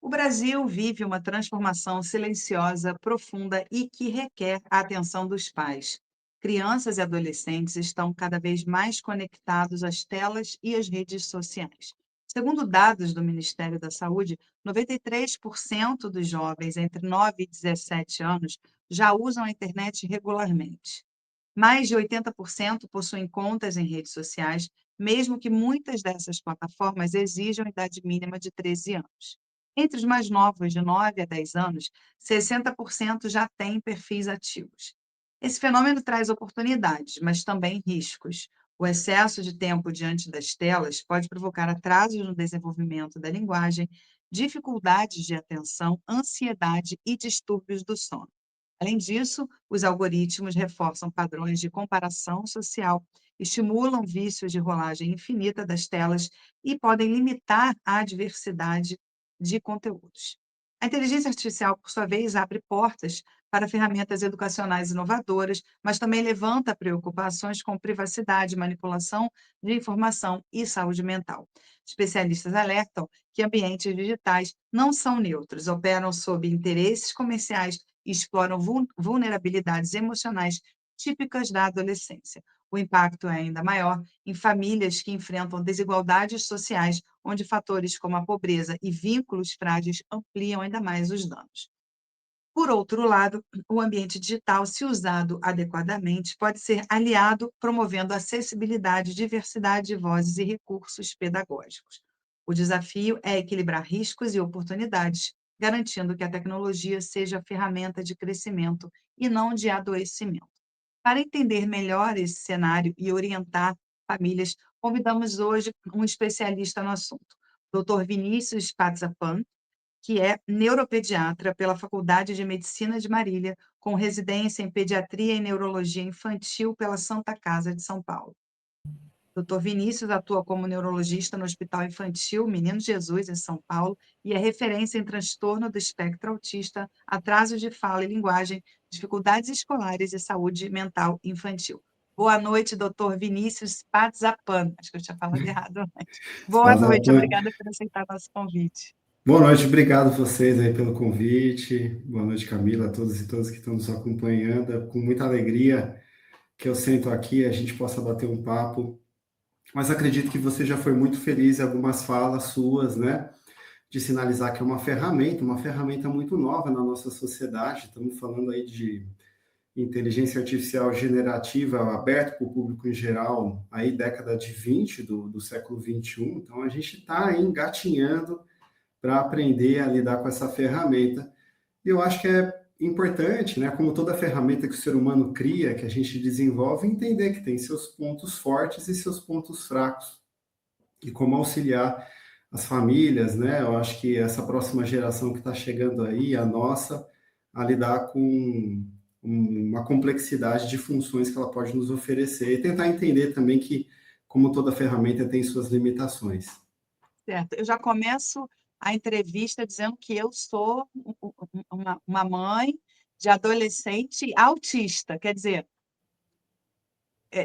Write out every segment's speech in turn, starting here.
O Brasil vive uma transformação silenciosa, profunda e que requer a atenção dos pais. Crianças e adolescentes estão cada vez mais conectados às telas e às redes sociais. Segundo dados do Ministério da Saúde, 93% dos jovens entre 9 e 17 anos já usam a internet regularmente. Mais de 80% possuem contas em redes sociais, mesmo que muitas dessas plataformas exijam idade mínima de 13 anos. Entre os mais novos, de 9 a 10 anos, 60% já têm perfis ativos. Esse fenômeno traz oportunidades, mas também riscos. O excesso de tempo diante das telas pode provocar atrasos no desenvolvimento da linguagem, dificuldades de atenção, ansiedade e distúrbios do sono. Além disso, os algoritmos reforçam padrões de comparação social, estimulam vícios de rolagem infinita das telas e podem limitar a diversidade de conteúdos. A inteligência artificial, por sua vez, abre portas para ferramentas educacionais inovadoras, mas também levanta preocupações com privacidade, manipulação de informação e saúde mental. Especialistas alertam que ambientes digitais não são neutros, operam sob interesses comerciais e exploram vulnerabilidades emocionais típicas da adolescência. O impacto é ainda maior em famílias que enfrentam desigualdades sociais, onde fatores como a pobreza e vínculos frágeis ampliam ainda mais os danos. Por outro lado, o ambiente digital, se usado adequadamente, pode ser aliado, promovendo acessibilidade, diversidade de vozes e recursos pedagógicos. O desafio é equilibrar riscos e oportunidades, garantindo que a tecnologia seja ferramenta de crescimento e não de adoecimento. Para entender melhor esse cenário e orientar famílias, convidamos hoje um especialista no assunto, Dr. Vinícius Pazzapan, que é neuropediatra pela Faculdade de Medicina de Marília, com residência em pediatria e neurologia infantil pela Santa Casa de São Paulo. Dr. Vinícius atua como neurologista no Hospital Infantil Menino Jesus, em São Paulo, e é referência em transtorno do espectro autista, atrasos de fala e linguagem, dificuldades escolares e saúde mental infantil. Boa noite, doutor Vinícius Pazzapan. Acho que eu tinha falado errado antes. Boa noite, Fazapã. obrigada por aceitar nosso convite. Boa noite, obrigado vocês aí pelo convite. Boa noite, Camila, a todos e todas que estão nos acompanhando. É com muita alegria que eu sento aqui e a gente possa bater um papo. Mas acredito que você já foi muito feliz em algumas falas suas, né? De sinalizar que é uma ferramenta muito nova na nossa sociedade. Estamos falando aí de inteligência artificial generativa aberta para o público em geral, aí década de 20 do século 21. Então a gente está engatinhando para aprender a lidar com essa ferramenta. E eu acho que é importante, né, como toda ferramenta que o ser humano cria, que a gente desenvolve, entender que tem seus pontos fortes e seus pontos fracos, e como auxiliar as famílias, né? Eu acho que essa próxima geração que está chegando aí, a nossa, a lidar com uma complexidade de funções que ela pode nos oferecer, e tentar entender também que, como toda ferramenta, tem suas limitações. Certo. Eu já começo a entrevista dizendo que eu sou uma mãe de adolescente autista, quer dizer,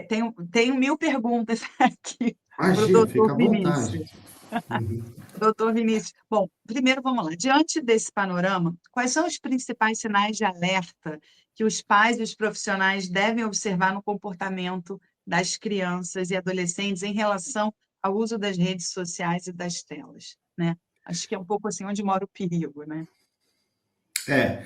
tenho 1000 perguntas aqui para o Imagina, doutor fica à vontade. Vinícius. Uhum. Doutor Vinícius, bom, primeiro vamos lá. Diante desse panorama, quais são os principais sinais de alerta que os pais e os profissionais devem observar no comportamento das crianças e adolescentes em relação ao uso das redes sociais e das telas, né? Acho que é um pouco assim onde mora o perigo, né? É,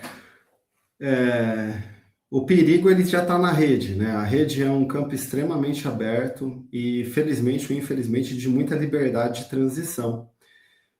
é, o perigo ele já está na rede, né? A rede é um campo extremamente aberto e, felizmente ou infelizmente, de muita liberdade de transição.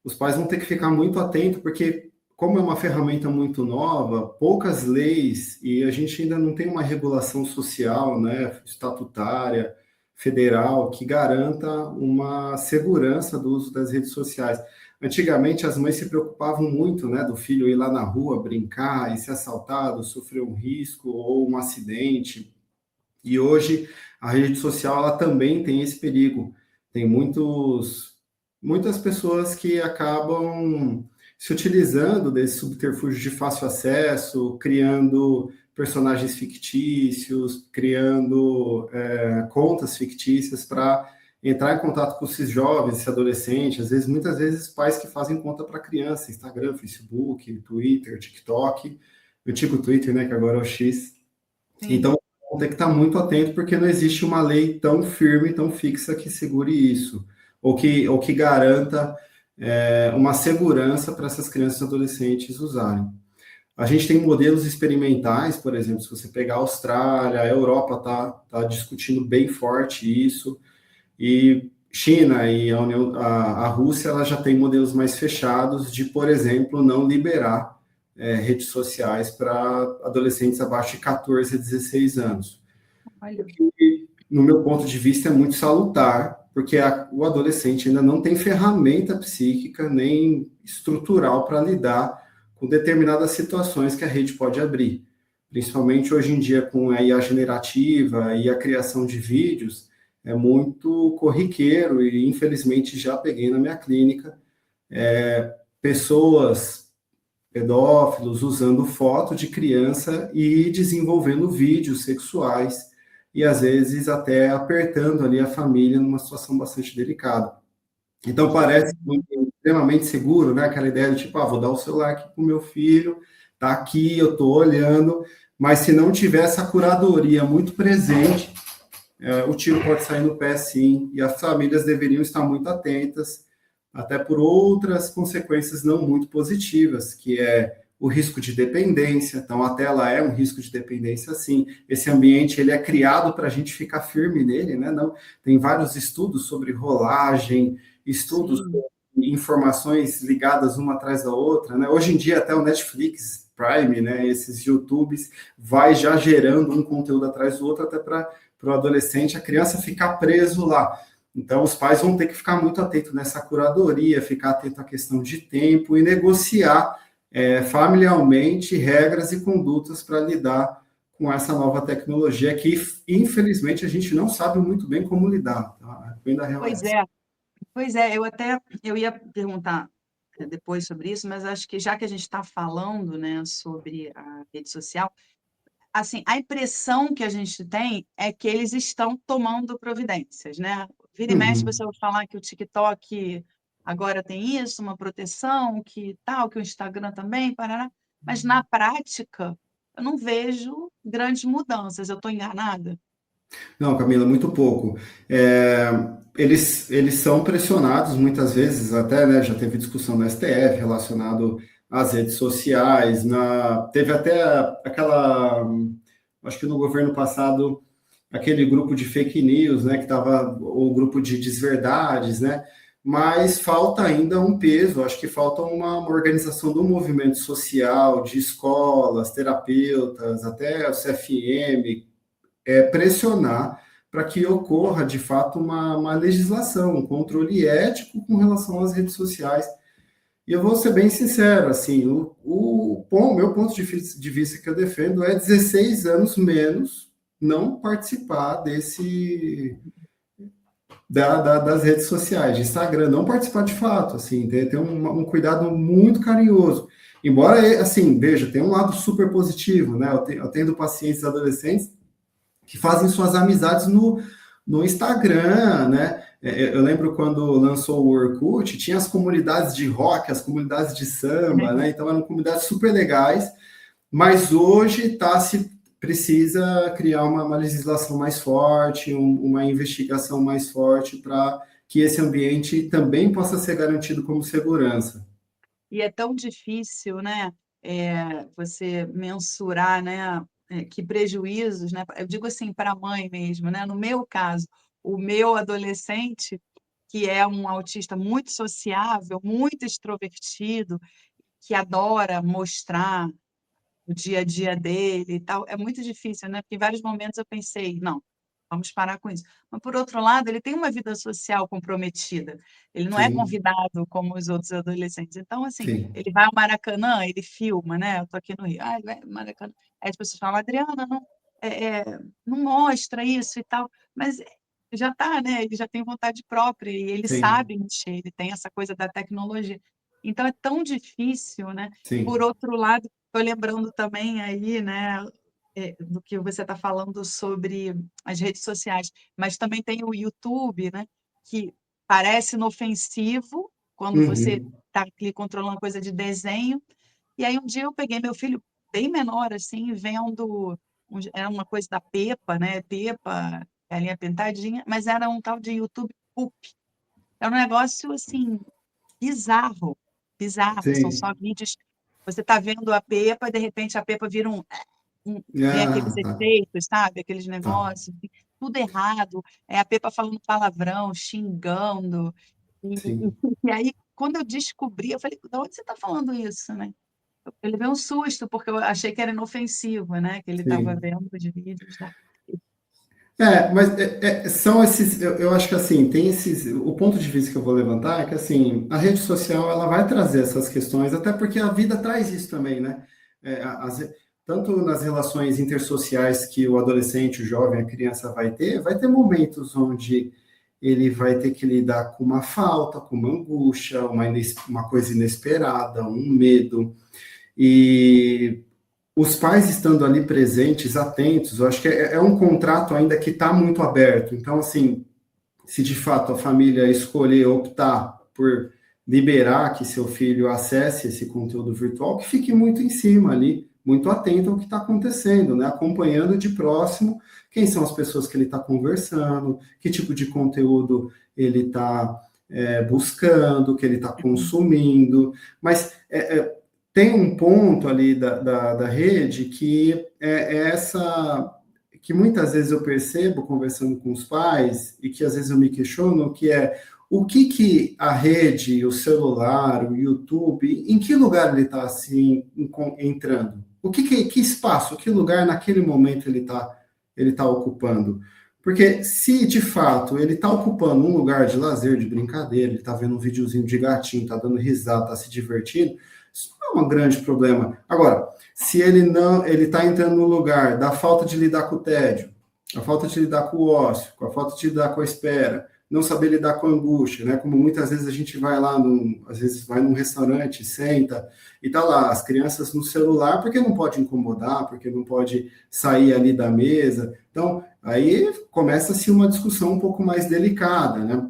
Os pais vão ter que ficar muito atentos, porque, como é uma ferramenta muito nova, poucas leis e a gente ainda não tem uma regulação social, né, estatutária, federal, que garanta uma segurança do uso das redes sociais. Antigamente, as mães se preocupavam muito, né, do filho ir lá na rua brincar e ser assaltado, sofrer um risco ou um acidente. E hoje a rede social ela também tem esse perigo. Tem muitas pessoas que acabam se utilizando desse subterfúgio de fácil acesso, criando personagens fictícios, criando contas fictícias para entrar em contato com esses jovens, esse adolescente, às vezes, muitas vezes, pais que fazem conta para criança, Instagram, Facebook, Twitter, TikTok, o tipo Twitter, né, que agora é o X. Sim, Então, vão ter que estar muito atento, porque não existe uma lei tão firme, tão fixa que segure isso, ou que garanta uma segurança para essas crianças e adolescentes usarem. A gente tem modelos experimentais, por exemplo, se você pegar a Austrália, a Europa está discutindo bem forte isso, e China e a Rússia ela já tem modelos mais fechados de, por exemplo, não liberar redes sociais para adolescentes abaixo de 14 a 16 anos. olha, E, no meu ponto de vista, é muito salutar, porque o adolescente ainda não tem ferramenta psíquica nem estrutural para lidar com determinadas situações que a rede pode abrir. Principalmente hoje em dia, com a IA generativa e a criação de vídeos, é muito corriqueiro e, infelizmente, já peguei na minha clínica pessoas pedófilos usando foto de criança e desenvolvendo vídeos sexuais e às vezes até apertando ali a família numa situação bastante delicada. Então parece extremamente seguro, né? Aquela ideia de tipo, vou dar o celular aqui para o meu filho, tá aqui, eu estou olhando, mas se não tiver essa curadoria muito presente, o tiro pode sair no pé sim, e as famílias deveriam estar muito atentas, até por outras consequências não muito positivas, que é o risco de dependência. Então, a tela é um risco de dependência, sim. Esse ambiente ele é criado para a gente ficar firme nele, né? Não, tem vários estudos sobre rolagem, estudos sim. sobre informações ligadas uma atrás da outra, né? Hoje em dia, até o Netflix Prime, né? Esses YouTubes, vai já gerando um conteúdo atrás do outro, até para o adolescente, a criança ficar preso lá. Então, os pais vão ter que ficar muito atentos nessa curadoria, ficar atento à questão de tempo e negociar familiarmente regras e condutas para lidar com essa nova tecnologia que, infelizmente, a gente não sabe muito bem como lidar. Tá? Ainda real é Pois essa. é, pois é, eu ia perguntar depois sobre isso, mas acho que já que a gente está falando, né, sobre a rede social, assim, a impressão que a gente tem é que eles estão tomando providências, né? Vira e mexe, você Uhum. vai falar que o TikTok agora tem isso, uma proteção, que tal, que o Instagram também, parará. Mas na prática, eu não vejo grandes mudanças. Eu estou enganada? Não, Camila, muito pouco. É, eles são pressionados muitas vezes, até, né, já teve discussão no STF relacionado às redes sociais, teve até aquela, acho que no governo passado, aquele grupo de fake news, né, que estava, o grupo de desverdades, né, mas falta ainda um peso, acho que falta uma organização do movimento social, de escolas, terapeutas, até o CFM, pressionar para que ocorra, de fato, uma legislação, um controle ético com relação às redes sociais. E eu vou ser bem sincero, assim, meu ponto de vista que eu defendo é 16 anos menos não participar das redes sociais, de Instagram, não participar de fato, assim, ter um cuidado muito carinhoso. Embora, assim, veja, tem um lado super positivo, né? Eu tendo pacientes adolescentes que fazem suas amizades no Instagram, né? Eu lembro quando lançou o Orkut, tinha as comunidades de rock, as comunidades de samba, né? Então eram comunidades super legais, mas hoje se precisa criar uma legislação mais forte, uma investigação mais forte para que esse ambiente também possa ser garantido como segurança. E é tão difícil, né, você mensurar, né, que prejuízos, né, eu digo assim, para a mãe mesmo, né, no meu caso, o meu adolescente, que é um autista muito sociável, muito extrovertido, que adora mostrar o dia a dia dele e tal, é muito difícil, né, porque em vários momentos eu pensei: "Não, vamos parar com isso". Mas, por outro lado, ele tem uma vida social comprometida, ele não é Sim, convidado como os outros adolescentes. Então, assim, sim, ele vai ao Maracanã, ele filma, né, eu tô aqui no Rio, "Ai, vai ao Maracanã", aí as pessoas falam: "Adriana, não, não mostra isso e tal", mas já tá, né, ele já tem vontade própria e ele sim, sabe mexer, ele tem essa coisa da tecnologia. Então é tão difícil, né. Por sim. outro lado, estou lembrando também aí, né, do que você está falando sobre as redes sociais, mas também tem o YouTube, né, que parece inofensivo quando você Uhum. está ali controlando coisa de desenho. E aí um dia eu peguei meu filho bem menor, assim, vendo, era uma coisa da Pepa, né? Pepa, Galinha Pintadinha, mas era um tal de YouTube Poop. Era um negócio, assim, bizarro, bizarro. São só Sim. vídeos. Você está vendo a Pepa e de repente a Pepa vira vem aqueles Ah, tá. efeitos, sabe? Aqueles Tá. negócios, assim, tudo errado. É a Pepa falando palavrão, xingando. Sim. E aí, quando eu descobri, eu falei, de onde você está falando isso, né? Ele veio um susto, porque eu achei que era inofensivo, né? Que ele estava Sim. vendo os vídeos da. Mas são esses, eu acho que assim, tem esses, o ponto de vista que eu vou levantar é que assim, a rede social ela vai trazer essas questões, até porque a vida traz isso também, né? Tanto nas relações intersociais que o adolescente, o jovem, a criança vai ter momentos onde ele vai ter que lidar com uma falta, com uma angústia, uma coisa inesperada, um medo, e os pais estando ali presentes, atentos, eu acho que é um contrato ainda que está muito aberto. Então, assim, se de fato a família escolher optar por liberar que seu filho acesse esse conteúdo virtual, que fique muito em cima ali, muito atento ao que está acontecendo, né? Acompanhando de próximo quem são as pessoas que ele está conversando, que tipo de conteúdo ele está buscando, que ele está consumindo, mas tem um ponto ali da rede que é essa que muitas vezes eu percebo conversando com os pais e que às vezes eu me questiono, que é o que a rede, o celular, o YouTube, em que lugar ele está assim entrando? Que espaço, que lugar naquele momento ele tá ocupando? Porque se de fato ele está ocupando um lugar de lazer, de brincadeira, ele está vendo um videozinho de gatinho, está dando risada, está se divertindo, isso não é um grande problema. Agora, se ele não, ele está entrando no lugar da falta de lidar com o tédio, a falta de lidar com o ócio, com a falta de lidar com a espera, não saber lidar com a angústia, né? Como muitas vezes a gente vai lá, às vezes vai num restaurante, senta e tá lá as crianças no celular porque não pode incomodar, porque não pode sair ali da mesa. Então, aí começa-se uma discussão um pouco mais delicada, né?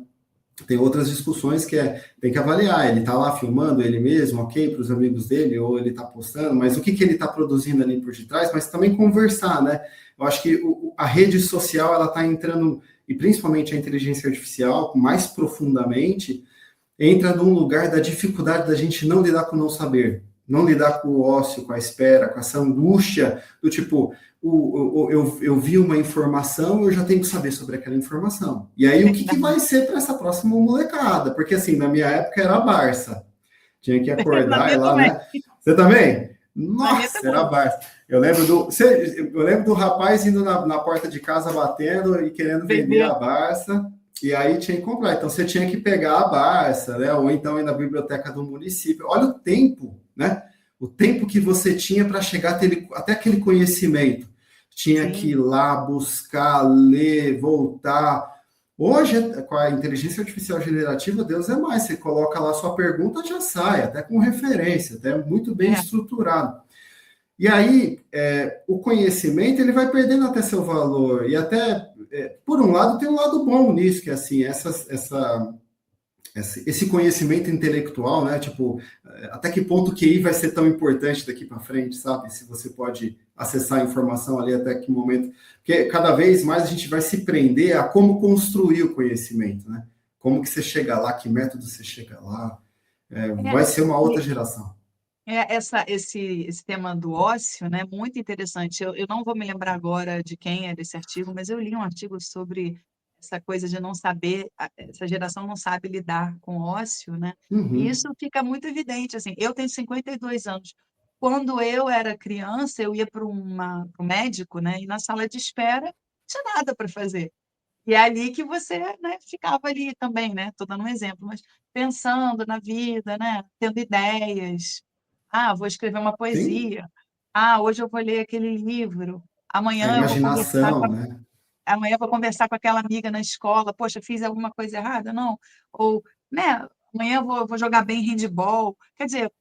Tem outras discussões que tem que avaliar, ele está lá filmando ele mesmo, ok, para os amigos dele, ou ele está postando, mas o que ele está produzindo ali por detrás, mas também conversar, né? Eu acho que a rede social, ela está entrando, e principalmente a inteligência artificial, mais profundamente, entra num lugar da dificuldade da gente não lidar com o não saber, não lidar com o ócio, com a espera, com essa angústia do tipo, eu vi uma informação, eu já tenho que saber sobre aquela informação. E aí, o que vai ser para essa próxima molecada? Porque, assim, na minha época era a Barça. Tinha que Na acordar e minha lá, também. né? Você também? Na minha Nossa, era a também. Barça. Eu lembro do rapaz indo na porta de casa batendo e querendo vender Vender. a Barça. E aí tinha que comprar. Então você tinha que pegar a Barça, né? Ou então ir na biblioteca do município. Olha o tempo, né? O tempo que você tinha para chegar até aquele conhecimento. Tinha que ir Sim. lá buscar, ler, voltar. Hoje, com a inteligência artificial generativa, Deus é mais. Você coloca lá sua pergunta, já sai, até com referência, até muito bem É. estruturado. E aí, o conhecimento ele vai perdendo até seu valor. E até, por um lado, tem um lado bom nisso, que é assim, esse conhecimento intelectual, né? Tipo, até que ponto o QI vai ser tão importante daqui para frente, sabe? Se você pode acessar a informação ali até que momento. Porque cada vez mais a gente vai se prender a como construir o conhecimento, né? Como que você chega lá, que método você chega lá. É, Vai ser uma outra e geração. esse tema do ócio, né, muito interessante. Eu não vou me lembrar agora de quem é desse artigo, mas eu li um artigo sobre essa coisa de não saber, essa geração não sabe lidar com o ócio, né? E isso Uhum. fica muito evidente, assim, eu tenho 52 anos. Quando eu era criança, eu ia para o médico, né, e na sala de espera não tinha nada para fazer. E é ali que você, né, ficava ali também, né, estou dando um exemplo, mas pensando na vida, né, tendo ideias. Ah, vou escrever uma Sim, poesia. Ah, hoje eu vou ler aquele livro. a Amanhã eu vou conversar com imaginação, né? amanhã eu vou conversar com aquela amiga na escola. Poxa, fiz alguma coisa errada? Não. Ou, né, amanhã eu vou jogar bem handball. Quer dizer,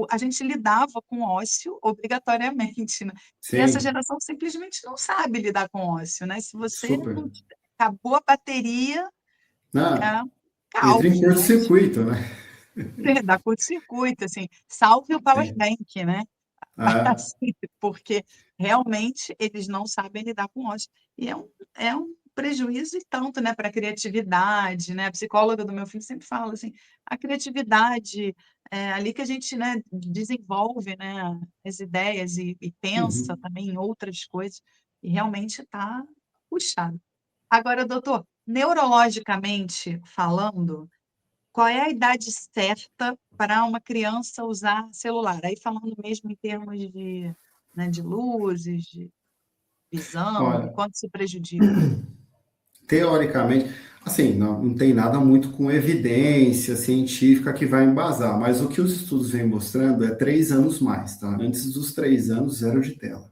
a gente lidava com ócio obrigatoriamente, né? E essa Sim, geração simplesmente não sabe lidar com ócio, né? Se você super. não acabou a bateria, Ah, É entra em caos, né? curto-circuito, né? Dá curto-circuito, assim, salve o power Sim. bank, né? Ah, Assim, porque realmente eles não sabem lidar com ódio. E é um prejuízo e tanto, né, para a criatividade, né? A psicóloga do meu filho sempre fala assim, a criatividade é ali que a gente, né, desenvolve, né, as ideias e pensa uhum. também em outras coisas, e realmente está puxado. Agora, doutor, neurologicamente falando, qual é a idade certa para uma criança usar celular? Aí falando mesmo em termos de, né, de luzes, de visão, Olha, quanto se prejudica. teoricamente, assim, não tem nada muito com evidência científica que vai embasar, mas o que os estudos vêm mostrando é 3 anos mais, tá? Antes dos 3 anos, zero de tela,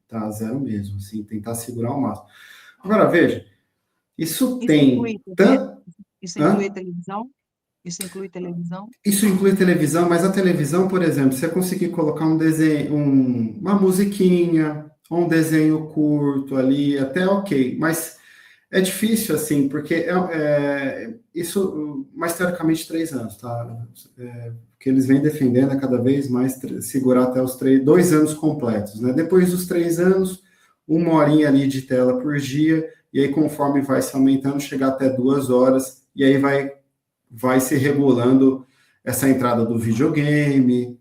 tá? Zero mesmo, assim, tentar segurar o máximo. Agora, veja, isso Isso inclui tem TV? tanto. Isso inclui televisão? Isso inclui televisão? Isso inclui televisão, mas a televisão, por exemplo, você conseguir colocar um desenho, uma musiquinha, ou um desenho curto ali, até ok, mas é difícil assim, porque isso, mais teoricamente, 3 anos, tá? O que eles vêm defendendo é cada vez mais segurar até os 2 anos completos, né? Depois dos 3 anos, 1 horinha ali de tela por dia, e aí conforme vai se aumentando, chegar até 2 horas, e aí vai se regulando essa entrada do videogame,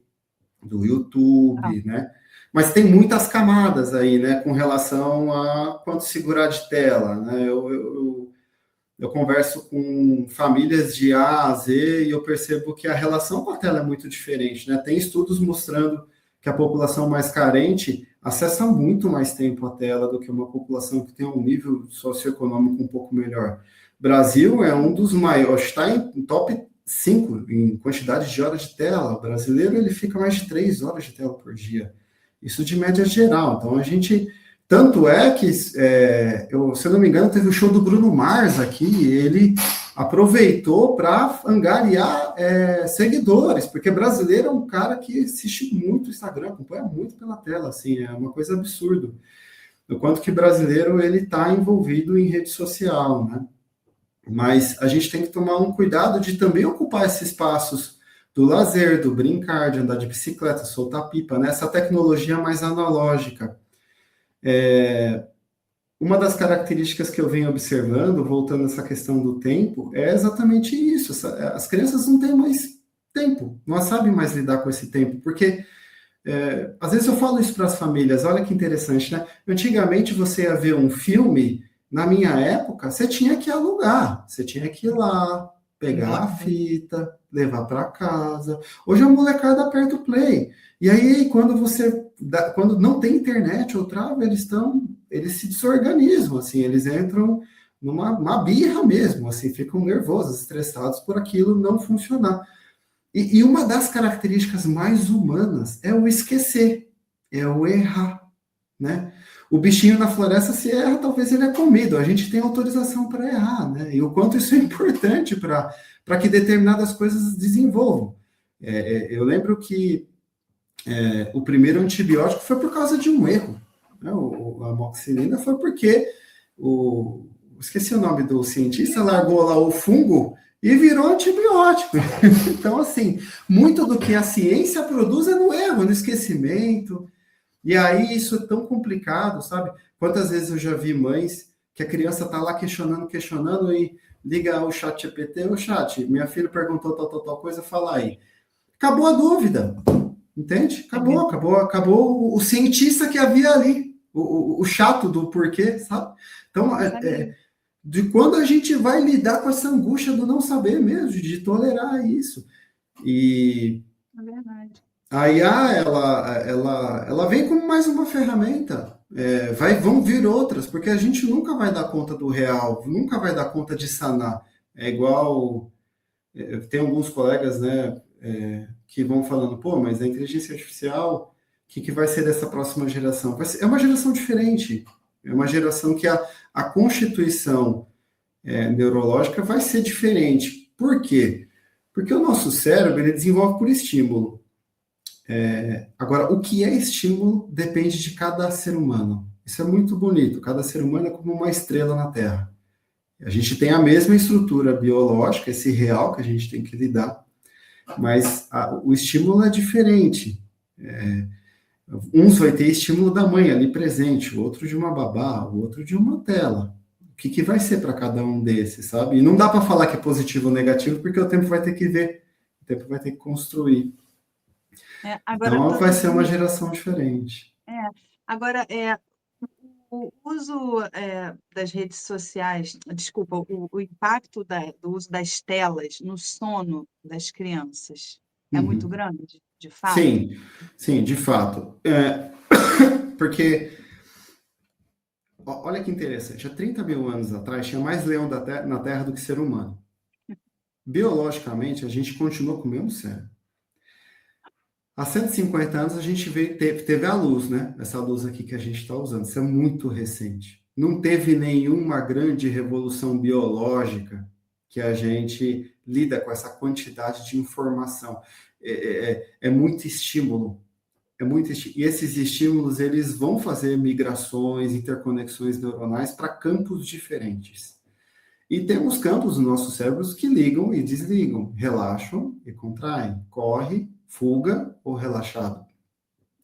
do Ah, YouTube, né? Mas tem muitas camadas aí, né, com relação a quanto segurar de tela, né? Eu converso com famílias de A a Z e eu percebo que a relação com a tela é muito diferente, né? Tem estudos mostrando que a população mais carente acessa muito mais tempo a tela do que uma população que tem um nível socioeconômico um pouco melhor. Brasil é um dos maiores, está em top 5 em quantidade de horas de tela. O brasileiro ele fica mais de 3 horas de tela por dia. Isso de média geral. Então a gente tanto é que, se eu não me engano, teve o show do Bruno Mars aqui, e ele aproveitou para angariar seguidores, porque brasileiro é um cara que assiste muito o Instagram, acompanha muito pela tela, assim, é uma coisa absurda. O quanto que brasileiro ele está envolvido em rede social, né? Mas a gente tem que tomar um cuidado de também ocupar esses espaços do lazer, do brincar, de andar de bicicleta, soltar pipa, né? Essa tecnologia mais analógica. Uma das características que eu venho observando, voltando a essa questão do tempo, é exatamente isso. As crianças não têm mais tempo, não sabem mais lidar com esse tempo, porque às vezes eu falo isso para as famílias, olha que interessante, né? Antigamente você ia ver um filme, na minha época, você tinha que alugar, você tinha que ir lá, pegar a exato. fita, levar para casa. Hoje a molecada aperta o play. E aí, quando não tem internet ou trava, eles se desorganizam, assim, eles entram numa uma birra mesmo, assim, ficam nervosos, estressados por aquilo não funcionar. E uma das características mais humanas é o esquecer, é o errar, né? O bichinho na floresta, se erra, talvez ele é comido. A gente tem autorização para errar, né? E o quanto isso é importante para que determinadas coisas desenvolvam. Eu lembro que o primeiro antibiótico foi por causa de um erro. Né? A amoxicilina foi porque esqueci o nome do cientista, largou lá o fungo e virou antibiótico. Então, assim, muito do que a ciência produz é no erro, no esquecimento. E aí isso é tão complicado, sabe? Quantas vezes eu já vi mães que a criança está lá questionando e liga o chat GPT, o chat, minha filha perguntou tal coisa, fala aí. Acabou a dúvida, entende? É Acabou o cientista que havia ali, o chato do porquê, sabe? Então, isso aí, de quando a gente vai lidar com essa angústia do não saber mesmo, de tolerar isso. E é verdade. a IA, ela vem como mais uma ferramenta. Vão vir outras, porque a gente nunca vai dar conta do real, nunca vai dar conta de sanar. É igual, tem alguns colegas, né, que vão falando, pô, mas a inteligência artificial, o que vai ser dessa próxima geração? É uma geração diferente. É uma geração que a constituição neurológica vai ser diferente. Por quê? Porque o nosso cérebro ele desenvolve por estímulo. Agora, o que é estímulo depende de cada ser humano. Isso é muito bonito. Cada ser humano é como uma estrela na Terra. A gente tem a mesma estrutura biológica, esse real que a gente tem que lidar, mas o estímulo é diferente. Uns vai ter estímulo da mãe ali presente, o outro de uma babá, o outro de uma tela. O que, que vai ser para cada um desses, sabe? E não dá para falar que é positivo ou negativo, porque o tempo vai ter que ver, o tempo vai ter que construir. Agora, Então, vai ser uma Tony, geração diferente. é, agora, o uso das redes sociais, desculpa, o impacto do uso das telas no sono das crianças é muito Uhum. grande, de fato? Sim, sim, de fato. Porque, olha que interessante, há 30 mil anos atrás tinha mais leão na Terra do que ser humano. Biologicamente, a gente continua com o mesmo cérebro. Há 150 anos a gente teve a luz, né? Essa luz aqui que a gente está usando. Isso é muito recente. Não teve nenhuma grande revolução biológica que a gente lida com essa quantidade de informação. É muito estímulo. E esses estímulos eles vão fazer migrações, interconexões neuronais para campos diferentes. E temos campos nos nossos cérebros que ligam e desligam, relaxam e contraem, corre, fuga ou relaxado.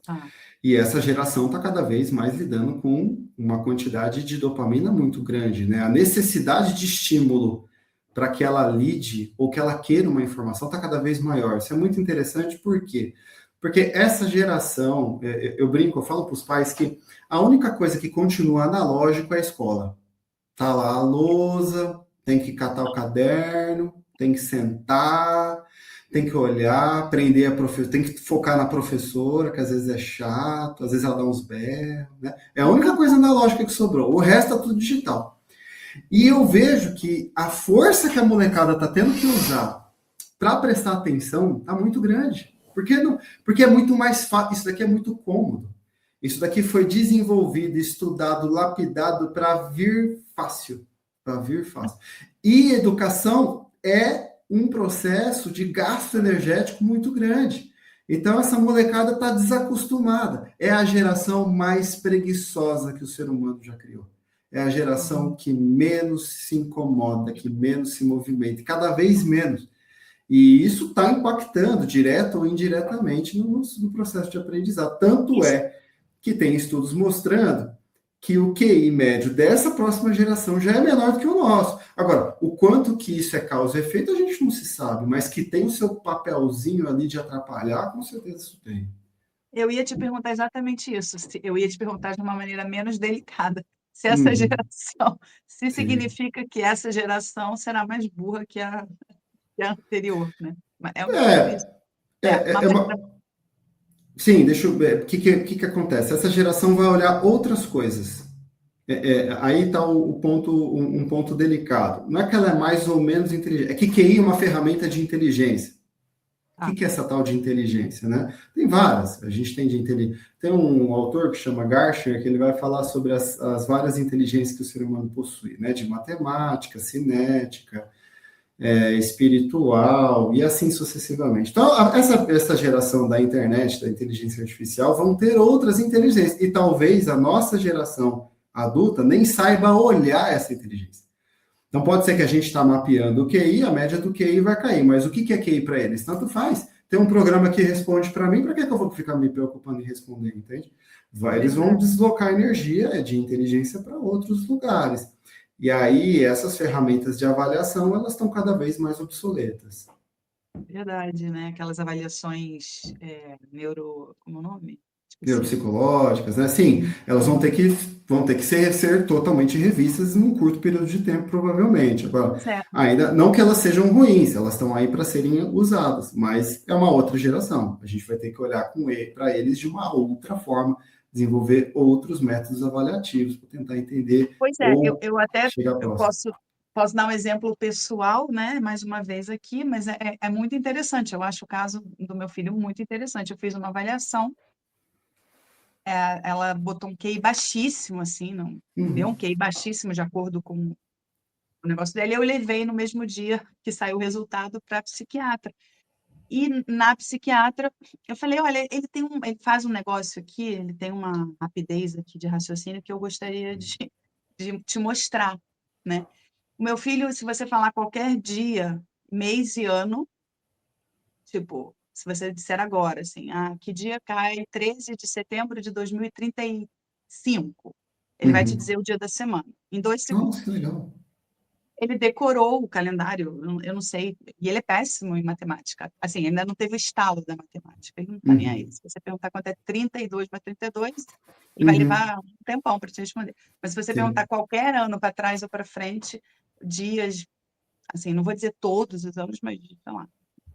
Ah, E essa geração está cada vez mais lidando com uma quantidade de dopamina muito grande, né? A necessidade de estímulo para que ela lide ou que ela queira uma informação está cada vez maior. Isso é muito interessante, por quê? Porque essa geração, eu brinco, eu falo para os pais que a única coisa que continua analógico é a escola. Tá lá a lousa, tem que catar o caderno, tem que sentar, tem que olhar, aprender a professora, tem que focar na professora, que às vezes é chato, às vezes ela dá uns berros, né? É a única coisa analógica que sobrou. O resto é tudo digital. E eu vejo que a força que a molecada tá tendo que usar para prestar atenção tá muito grande. Porque é muito mais fácil, isso daqui é muito cômodo. Isso daqui foi desenvolvido, estudado, lapidado para vir fácil. Para vir fácil. E educação é um processo de gasto energético muito grande. Então, essa molecada está desacostumada. É a geração mais preguiçosa que o ser humano já criou. É a geração que menos se incomoda, que menos se movimenta, cada vez menos. E isso está impactando, direto ou indiretamente, no processo de aprendizado. Tanto isso, é que tem estudos mostrando que o QI médio dessa próxima geração já é menor do que o nosso. Agora, o quanto que isso é causa e efeito, a gente não se sabe, mas que tem o seu papelzinho ali de atrapalhar, com certeza isso tem. eu ia te perguntar exatamente isso. Eu ia te perguntar de uma maneira menos delicada. Se essa Uhum, geração, se sim. significa que essa geração será mais burra que a anterior, né? Mas é um pouco isso. É, é, Uma é maneira. uma... Sim, deixa eu ver. O que acontece? Essa geração vai olhar outras coisas. Aí está o ponto, um ponto delicado. Não é que ela é mais ou menos inteligente, é que QI é uma ferramenta de inteligência. O Ah, que é essa tal de inteligência, né? Tem várias. A gente tem de inteligência. Tem um autor que chama Gartner, que ele vai falar sobre as várias inteligências que o ser humano possui, né? De matemática, cinética, espiritual e assim sucessivamente. Então, essa geração da internet, da inteligência artificial, vão ter outras inteligências. E talvez a nossa geração adulta nem saiba olhar essa inteligência. Então pode ser que a gente está mapeando o QI, a média do QI vai cair, mas o que é QI para eles? Tanto faz. Tem um programa que responde para mim, para que eu vou ficar me preocupando em responder, entende? Eles vão verdade. deslocar energia de inteligência para outros lugares. E aí, essas ferramentas de avaliação, elas estão cada vez mais obsoletas. Verdade, né? Aquelas avaliações como é o nome? Esqueci. Neuropsicológicas, né? Sim, elas vão ter que ser totalmente revistas num curto período de tempo, provavelmente. Agora, Pois é. ainda não que elas sejam ruins, elas estão aí para serem usadas, mas é uma outra geração. A gente vai ter que olhar para eles de uma outra forma, desenvolver outros métodos avaliativos para tentar entender Pois é, ou eu até chegar eu próximo. posso dar um exemplo pessoal, né? Mais uma vez aqui, mas é muito interessante. Eu acho o caso do meu filho muito interessante. Eu fiz uma avaliação, ela botou um QI baixíssimo, assim, não deu um Uhum. QI baixíssimo de acordo com o negócio dele. Eu levei no mesmo dia que saiu o resultado para a psiquiatra. E na psiquiatra, eu falei, olha, ele faz um negócio aqui, ele tem uma rapidez aqui de raciocínio que eu gostaria de te mostrar, né? O meu filho, se você falar qualquer dia, mês e ano, tipo, se você disser agora, assim, que dia cai 13 de setembro de 2035? Ele vai te Uhum. dizer o dia da semana, em 2 segundos. Nossa, que legal. Ele decorou o calendário, eu não sei, e ele é péssimo em matemática. Assim, ainda não teve o estalo da matemática, ele não está nem aí. Uhum. Se você perguntar quanto é 32 mais 32, ele vai Uhum. levar um tempão para te responder. Mas se você perguntar Sim. qualquer ano para trás ou para frente, dias, assim, não vou dizer todos os anos, mas, sei lá,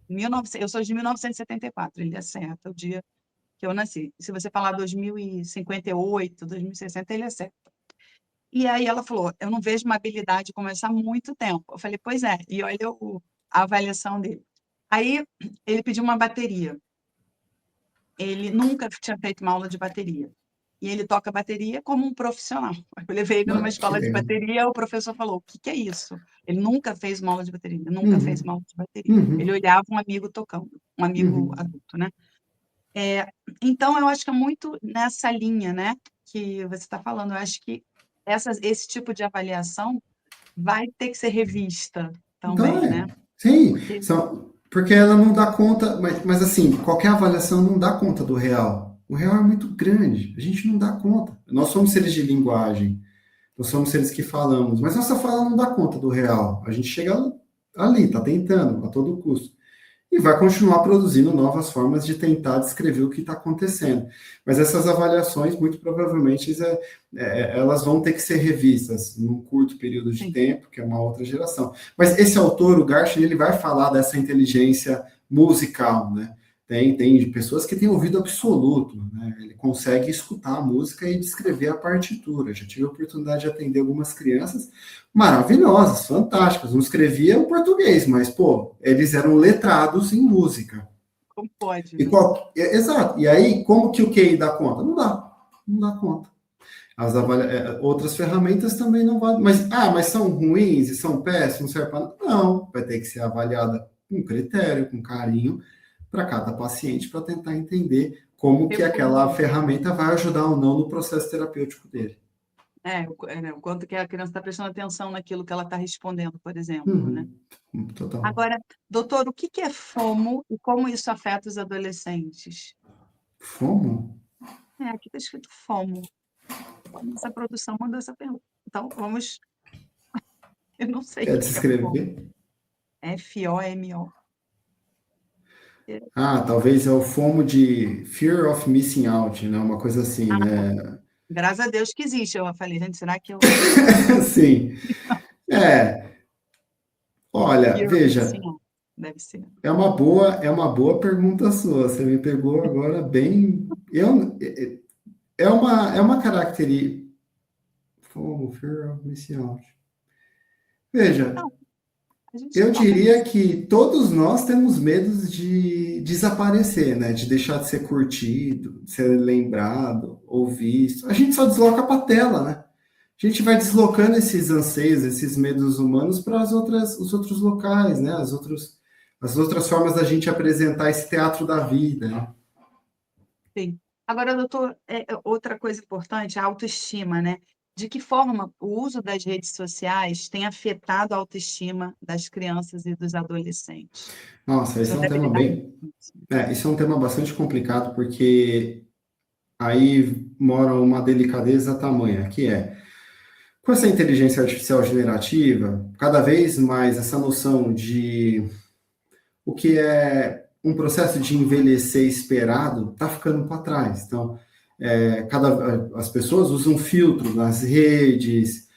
1900, eu sou de 1974, ele acerta o dia que eu nasci. Se você falar 2058, 2060, ele acerta. E aí ela falou, eu não vejo uma habilidade como essa há muito tempo. Eu falei, pois é, e olha a avaliação dele. Aí ele pediu uma bateria. Ele nunca tinha feito uma aula de bateria. E ele toca bateria como um profissional. Eu levei ele numa Ah, que escola de legal. bateria, o professor falou, o que que é isso? Ele nunca fez uma aula de bateria, nunca fez Uhum. uma aula de bateria. Ele Uhum. olhava um amigo tocando, um amigo Uhum. adulto, né? Então, eu acho que é muito nessa linha, né, que você está falando. Eu acho que esse tipo de avaliação vai ter que ser revista também, né? Vai. Sim, Porque, porque ela não dá conta, mas assim, qualquer avaliação não dá conta do real. O real é muito grande, a gente não dá conta. Nós somos seres de linguagem, nós somos seres que falamos, mas nossa fala não dá conta do real. A gente chega ali, tá tentando, a todo custo. E vai continuar produzindo novas formas de tentar descrever o que está acontecendo. Mas essas avaliações, muito provavelmente, elas vão ter que ser revistas num curto período de sim, tempo, que é uma outra geração. Mas esse autor, o Garчин, ele vai falar dessa inteligência musical, né? Tem pessoas que têm ouvido absoluto, né? Ele consegue escutar a música e descrever a partitura. Já tive a oportunidade de atender algumas crianças maravilhosas, fantásticas. Não escreviam português, mas, pô, eles eram letrados em música. como pode, E né? exato. E aí, como que o QI dá conta? Não dá. Não dá conta. Outras ferramentas também não valem. Mas são ruins e são péssimos? Não, vai ter que ser avaliada com critério, com carinho, para cada paciente, para tentar entender como que aquela Segundo, ferramenta vai ajudar ou não no processo terapêutico dele. o quanto que a criança está prestando atenção naquilo que ela está respondendo, por exemplo, né? Uhum. Total. Agora, doutor, o que que é FOMO e como isso afeta os adolescentes? Fomo? Aqui está escrito FOMO. Essa produção mandou essa pergunta. Então, vamos. Eu não sei o Quer que que é FOMO. descrever? FOMO. Talvez é o FOMO de Fear of Missing Out, né? Uma coisa assim, Ah, tá. né? Graças a Deus que existe. Eu falei, gente, será que eu. Sim. É, olha, Fear of missing veja, out. Deve ser. é uma boa pergunta sua. Você me pegou agora bem. É uma característica. FOMO, Fear of Missing Out. Veja, Não, a gente eu toca diria nisso. que todos nós temos medos de desaparecer, né? De deixar de ser curtido, de ser lembrado ou visto. A gente só desloca para a tela, né? A gente vai deslocando esses anseios, esses medos humanos para os outros locais, né? As outras formas da gente apresentar esse teatro da vida, né? Sim. Agora, doutor, outra coisa importante, a autoestima, né? De que forma o uso das redes sociais tem afetado a autoestima das crianças e dos adolescentes? Nossa, O esse senhor é um deve tema lidar muito bem. com isso. Isso é um tema bastante complicado, porque aí mora uma delicadeza tamanha, que é, com essa inteligência artificial generativa, cada vez mais essa noção de o que é um processo de envelhecer esperado está ficando para trás. Então, as pessoas usam filtro nas redes,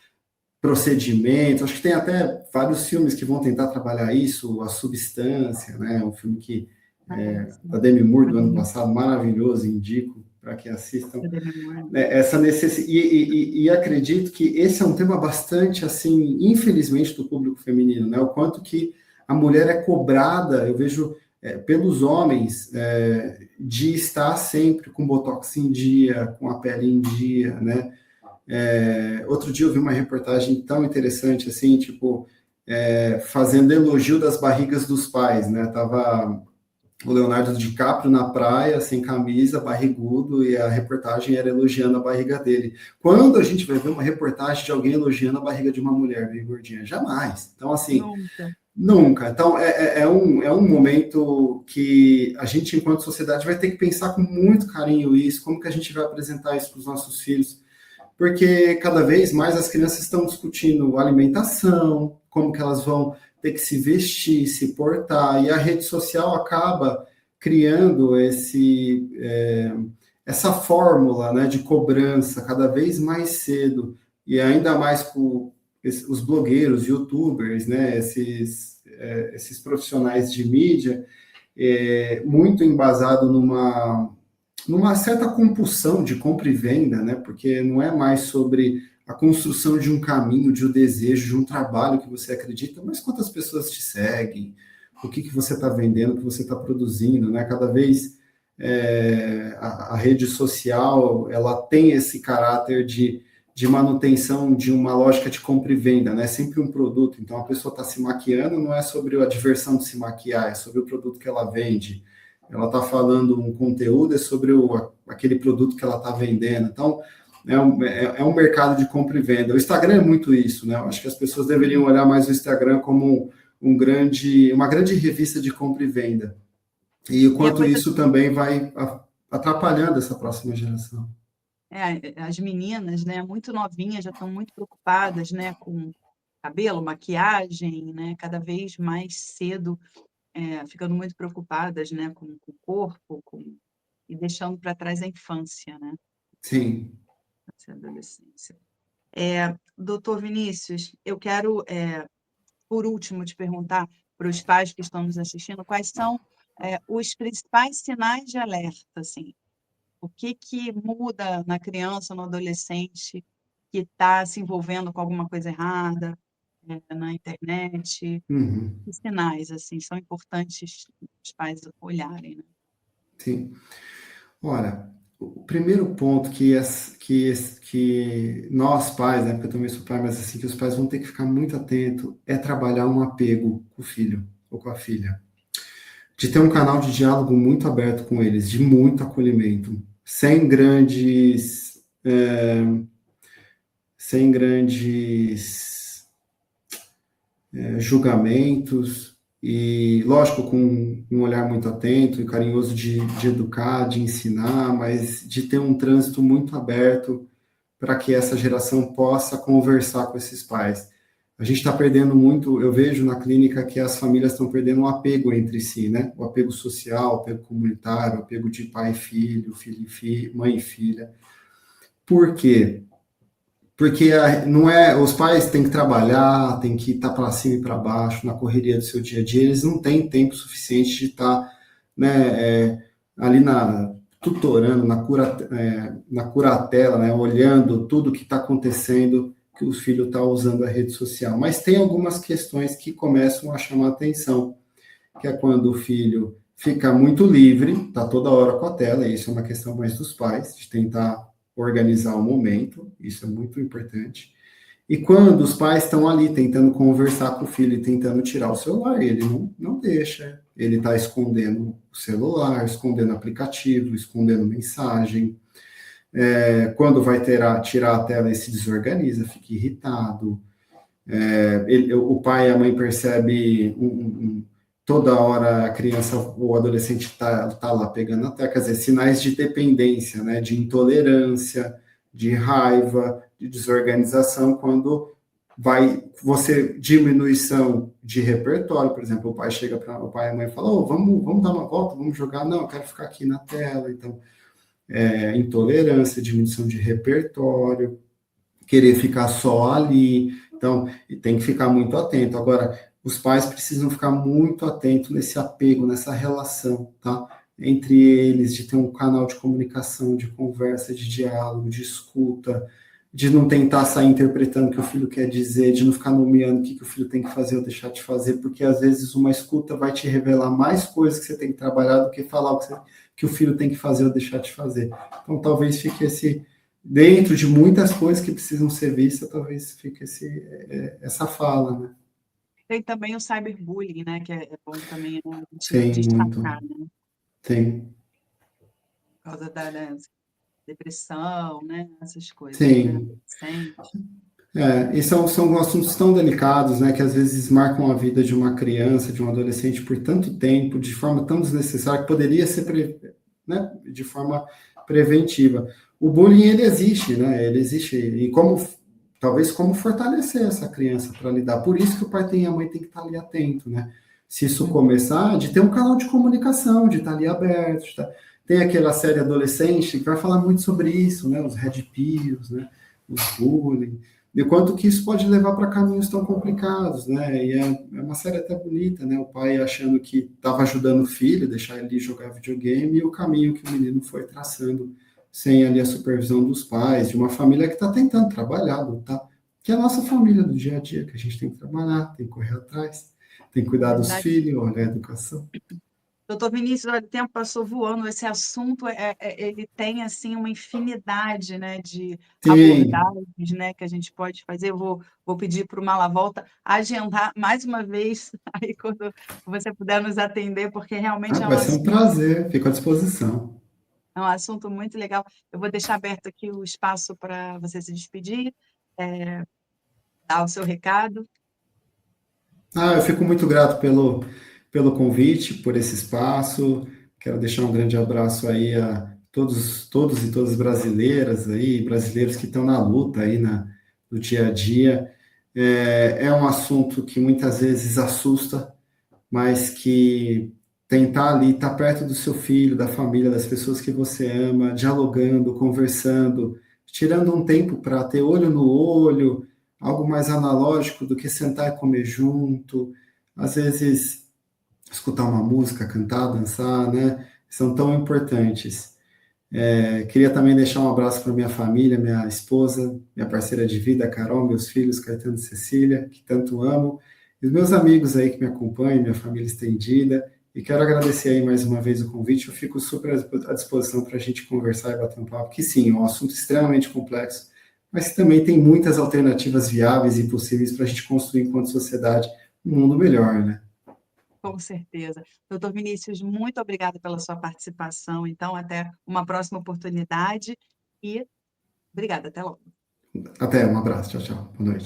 procedimentos. Acho que tem até vários filmes que vão tentar trabalhar isso, A Substância, né? Um filme da Sim. Demi Moore do ano Ademir, passado, maravilhoso, indico para que assistam. Ademir, Essa necessidade e acredito que esse é um tema bastante assim, infelizmente, do público feminino, né? O quanto que a mulher é cobrada, eu vejo pelos homens de estar sempre com botox em dia, com a pele em dia, né? Outro dia eu vi uma reportagem tão interessante assim, tipo fazendo elogio das barrigas dos pais, né? Tava o Leonardo DiCaprio na praia, sem camisa, barrigudo, e a reportagem era elogiando a barriga dele. Quando a gente vai ver uma reportagem de alguém elogiando a barriga de uma mulher bem gordinha? Jamais. Então, assim, Nunca. nunca. Então, é um momento que a gente, enquanto sociedade, vai ter que pensar com muito carinho isso, como que a gente vai apresentar isso para os nossos filhos, porque cada vez mais as crianças estão discutindo alimentação, como que elas vão ter que se vestir, se portar, e a rede social acaba criando essa fórmula, né, de cobrança cada vez mais cedo, e ainda mais com os blogueiros, youtubers, né, esses profissionais de mídia, muito embasado numa certa compulsão de compra e venda, né? Porque não é mais sobre a construção de um caminho, de um desejo, de um trabalho que você acredita, mas quantas pessoas te seguem, o que você está vendendo, o que você está produzindo, né? Cada vez a rede social ela tem esse caráter de manutenção de uma lógica de compra e venda, né? Sempre um produto. Então a pessoa está se maquiando, não é sobre a diversão de se maquiar, é sobre o produto que ela vende. Ela está falando um conteúdo, é sobre aquele produto que ela está vendendo. Então, é um mercado de compra e venda. O Instagram é muito isso, né? Eu acho que as pessoas deveriam olhar mais o Instagram como uma grande revista de compra e venda. E o E a quanto coisa isso também vai atrapalhando essa próxima geração. as meninas, né, muito novinhas já estão muito preocupadas, né, com cabelo, maquiagem, né, cada vez mais cedo, ficando muito preocupadas, né, com o corpo, e deixando para trás a infância, né, Sim. a adolescência. Doutor Vinícius, eu quero, por último, te perguntar para os pais que estão nos assistindo, quais são, os principais sinais de alerta, assim, o que que muda na criança, no adolescente que está se envolvendo com alguma coisa errada, na internet? Uhum. Que sinais, assim, são importantes os pais olharem, né? Sim. Ora, o primeiro ponto que nós pais, né, porque eu também sou pai, mas assim, que os pais vão ter que ficar muito atento é trabalhar um apego com o filho ou com a filha. De ter um canal de diálogo muito aberto com eles, de muito acolhimento, sem grandes julgamentos, e, lógico, com um olhar muito atento e carinhoso de educar, de ensinar, mas de ter um trânsito muito aberto para que essa geração possa conversar com esses pais. A gente está perdendo muito, eu vejo na clínica que as famílias estão perdendo um apego entre si, né? O apego social, o apego comunitário, o apego de pai e filho e filho, mãe e filha. Por quê? Porque não é, os pais têm que trabalhar, têm que estar para cima e para baixo na correria do seu dia a dia, eles não têm tempo suficiente de estar, né, ali tutorando, na curatela, né, olhando tudo que está acontecendo, que o filho está usando a rede social. Mas tem algumas questões que começam a chamar atenção, que é quando o filho fica muito livre, está toda hora com a tela, e isso é uma questão mais dos pais, de tentar organizar o momento, isso é muito importante. E quando os pais estão ali tentando conversar com o filho e tentando tirar o celular, ele não deixa, ele está escondendo o celular, escondendo aplicativo, escondendo mensagem. Quando vai tirar a tela, ele se desorganiza, fica irritado. O pai e a mãe percebem toda hora a criança ou adolescente tá lá pegando a tela, quer dizer, sinais de dependência, né, de intolerância, de raiva, de desorganização, quando você diminuição de repertório, por exemplo, o pai chega para o pai e a mãe fala, vamos dar uma volta, vamos jogar, não, eu quero ficar aqui na tela, então, intolerância, diminuição de repertório, querer ficar só ali, então, tem que ficar muito atento. Agora, os pais precisam ficar muito atentos nesse apego, nessa relação, tá? Entre eles, de ter um canal de comunicação, de conversa, de diálogo, de escuta, de não tentar sair interpretando o que o filho quer dizer, de não ficar nomeando o que o filho tem que fazer ou deixar de fazer, porque às vezes uma escuta vai te revelar mais coisas que você tem que trabalhar do que falar que o filho tem que fazer ou deixar de fazer. Então, talvez fique dentro de muitas coisas que precisam ser vistas, talvez fique essa fala, né? Tem também o cyberbullying, né, que é bom também, né, a gente Tem muito. destacar, né, Tem. por causa da depressão, né, essas coisas, né, Sim. adolescente. É, e são assuntos tão delicados, né, que às vezes marcam a vida de uma criança, de um adolescente por tanto tempo, de forma tão desnecessária, que poderia ser, né, de forma preventiva. O bullying, ele existe, né, ele existe, e talvez como fortalecer essa criança para lidar. Por isso que o pai e a mãe tem que estar ali atento, né. Se isso Hum, começar, de ter um canal de comunicação, de estar ali aberto, tem aquela série adolescente que vai falar muito sobre isso, né, os red pills, né, os bullying, de quanto que isso pode levar para caminhos tão complicados, né? E é uma série até bonita, né? O pai achando que estava ajudando o filho, deixar ele jogar videogame, e o caminho que o menino foi traçando, sem ali a supervisão dos pais, de uma família que está tentando trabalhar, lutar, que é a nossa família do dia a dia, que a gente tem que trabalhar, tem que correr atrás, tem que cuidar dos verdade. filhos, olhar a educação. Doutor Vinícius, olha, o tempo passou voando, esse assunto, ele tem, assim, uma infinidade, né, de Sim, abordagens, né, que a gente pode fazer. Eu vou pedir para o Malavolta agendar mais uma vez, aí quando você puder nos atender, porque realmente vai ser um prazer, fico à disposição. é um assunto muito legal. Eu vou deixar aberto aqui o espaço para você se despedir, dar o seu recado. Eu fico muito grato pelo convite, por esse espaço. Quero deixar um grande abraço aí a todos e todas brasileiras aí, brasileiros que estão na luta aí no dia a dia. É um assunto que muitas vezes assusta, mas que tentar ali estar perto do seu filho, da família, das pessoas que você ama, dialogando, conversando, tirando um tempo para ter olho no olho, algo mais analógico do que sentar e comer junto, às vezes escutar uma música, cantar, dançar, né? São tão importantes. Queria também deixar um abraço para minha família, minha esposa, minha parceira de vida, Carol, meus filhos, Caetano e Cecília, que tanto amo, e os meus amigos aí que me acompanham, minha família estendida, e quero agradecer aí mais uma vez o convite, eu fico super à disposição para a gente conversar e bater um papo, que sim, é um assunto extremamente complexo, mas que também tem muitas alternativas viáveis e possíveis para a gente construir, enquanto sociedade, um mundo melhor, né? Com certeza. Doutor Vinícius, muito obrigada pela sua participação. Então, até uma próxima oportunidade e obrigada. Até logo. Até, um abraço, tchau, tchau, boa noite.